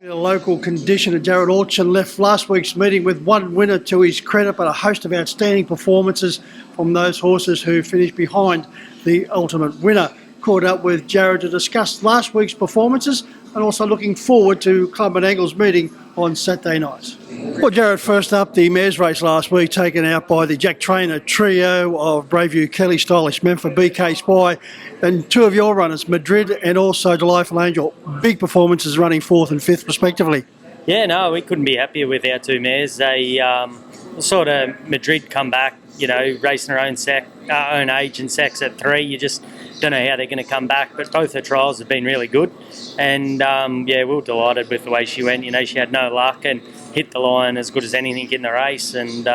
The local conditioner Jarrod Alchin left last week's meeting with one winner to his credit, but a host of outstanding performances from those horses who finished behind the ultimate winner. Caught up with Jarrod to discuss last week's performances and also looking forward to Club and Angle's meeting on Saturday night. Well, Jarrod, first up, the mares race last week taken out by the Jack Trainer trio of Braveview, Kelly, Stylish Memphis, BK Spy, and two of your runners, Madrid and also Delightful Angel. Big performances running fourth and fifth respectively. Yeah, no, we couldn't be happier with our two mares. They sort of Madrid come back, racing her own age and sex at 3. You just don't know how they're going to come back, but both her trials have been really good. And we were delighted with the way she went. She had no luck and hit the line as good as anything in the race. And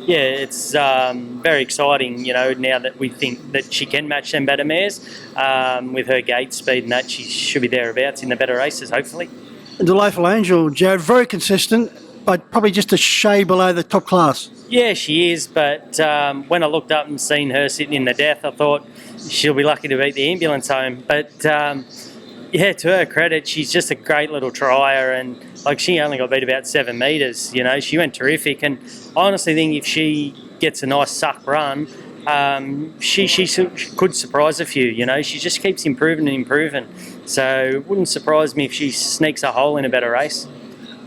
it's very exciting, now that we think that she can match them better mares with her gate speed and that she should be thereabouts in the better races, hopefully. And Delightful Angel, Jarrod, very consistent, but probably just a shade below the top class. Yeah, she is, but when I looked up and seen her sitting in the death, I thought she'll be lucky to beat the ambulance home. But to her credit, she's just a great little trier, and she only got beat about 7 metres. She went terrific, and I honestly think if she gets a nice suck run, she could surprise a few. She just keeps improving and improving. So it wouldn't surprise me if she sneaks a hole in a better race.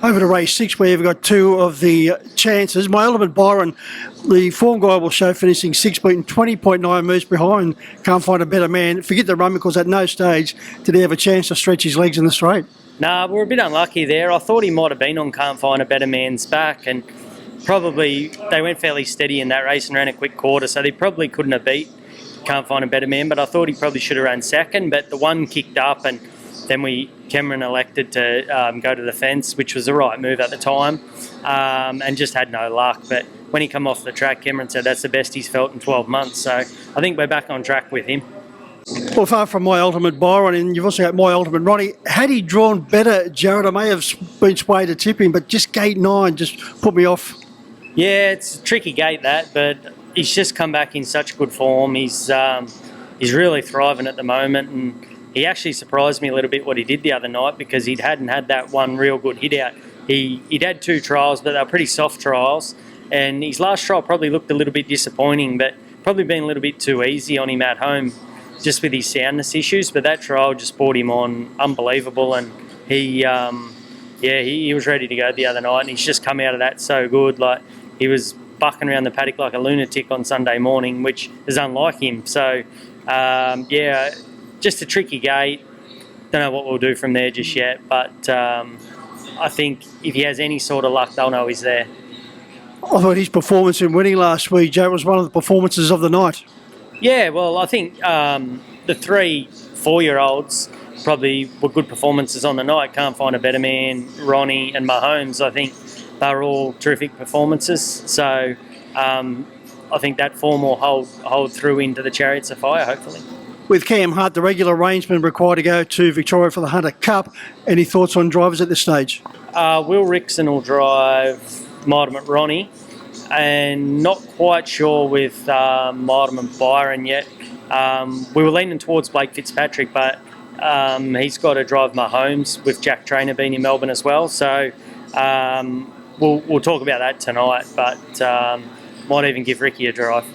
Over to race 6, where you've got two of the chances. My Element Byron, the form guy will show finishing 6th, beaten 20.9 moves behind. Can't find a better man. Forget the run, because at no stage did he have a chance to stretch his legs in the straight. Nah, we're a bit unlucky there. I thought he might have been on Can't Find a Better Man's back, and probably they went fairly steady in that race and ran a quick quarter, so they probably couldn't have beat Can't Find a Better Man, but I thought he probably should have run second, but the one kicked up, and then Cameron elected to go to the fence, which was the right move at the time, and just had no luck. But when he come off the track, Cameron said that's the best he's felt in 12 months. So I think we're back on track with him. Well, far from My Ultimate Byron, and you've also got My Ultimate Ronnie. Had he drawn better, Jarrod, I may have been swayed to tip him, but just gate 9 just put me off. Yeah, it's a tricky gate, that, but he's just come back in such good form. He's really thriving at the moment, and he actually surprised me a little bit what he did the other night, because he hadn't had that one real good hit out. He'd had 2 trials, but they were pretty soft trials, and his last trial probably looked a little bit disappointing, but probably been a little bit too easy on him at home just with his soundness issues. But that trial just brought him on unbelievable, and he was ready to go the other night, and he's just come out of that so good. He was bucking around the paddock like a lunatic on Sunday morning, which is unlike him. So just a tricky gate. Don't know what we'll do from there just yet, but I think if he has any sort of luck, they'll know he's there. I thought his performance in winning last week, Joe, was one of the performances of the night. Yeah, well, I think the 3 4-year-olds probably were good performances on the night. Can't Find a Better Man, Ronnie and Mahomes. I think they were all terrific performances. So I think that form will hold through into the Chariots of Fire, hopefully. With Cam Hart, the regular rangeman, required to go to Victoria for the Hunter Cup. Any thoughts on drivers at this stage? Will Rickson will drive Mightyman Ronnie, and not quite sure with Mightyman Byron yet. We were leaning towards Blake Fitzpatrick, but he's got to drive Mahomes with Jack Trainer being in Melbourne as well. So we'll talk about that tonight, but might even give Ricky a drive.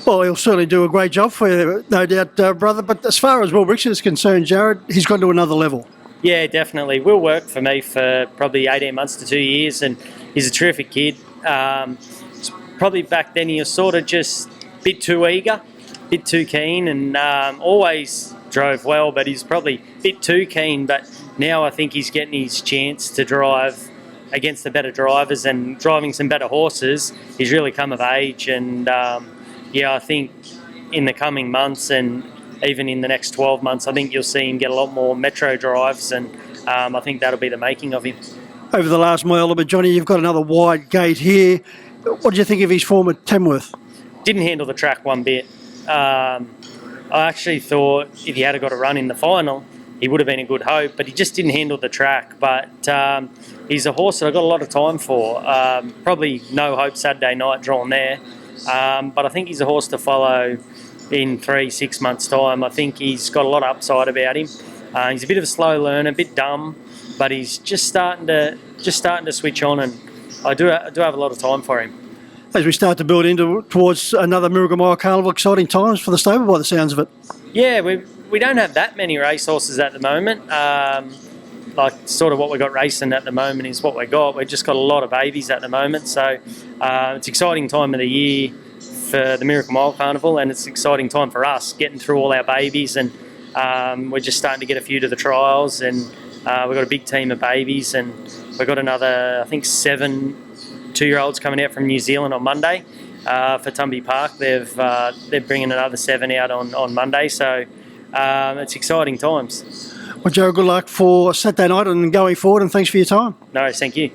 Well, he'll certainly do a great job for you, no doubt, brother. But as far as Will Rickson is concerned, Jarrod, he's gone to another level. Yeah, definitely. Will worked for me for probably 18 months to 2 years, and he's a terrific kid. Probably back then he was sort of just a bit too eager, a bit too keen, and always drove well, but he's probably a bit too keen. But now I think he's getting his chance to drive against the better drivers and driving some better horses. He's really come of age, and I think in the coming months and even in the next 12 months, I think you'll see him get a lot more metro drives, and I think that'll be the making of him. Over the last mile, but Johnny, you've got another wide gate here. What do you think of his form at Tamworth? Didn't handle the track one bit. I actually thought if he had got a run in the final, he would have been a good hope, but he just didn't handle the track. But he's a horse that I've got a lot of time for. Probably no hope Saturday night drawn there. But I think he's a horse to follow in 3-6 months' time. I think he's got a lot of upside about him. He's a bit of a slow learner, a bit dumb, but he's just starting to switch on, and I do have a lot of time for him. As we start to build towards another Miracle Mile Carnival, exciting times for the stable by the sounds of it. Yeah, we don't have that many racehorses at the moment. Like sort of what we got racing at the moment is what we got. We've just got a lot of babies at the moment, so it's exciting time of the year for the Miracle Mile Carnival, and it's an exciting time for us getting through all our babies, and we're just starting to get a few to the trials, and we've got a big team of babies, and we've got another, I think, 7 2-year-olds coming out from New Zealand on Monday for Tumby Park. They're bringing another 7 out on Monday, so it's exciting times. Well, Jarrod, good luck for Saturday night and going forward, and thanks for your time. No, thank you.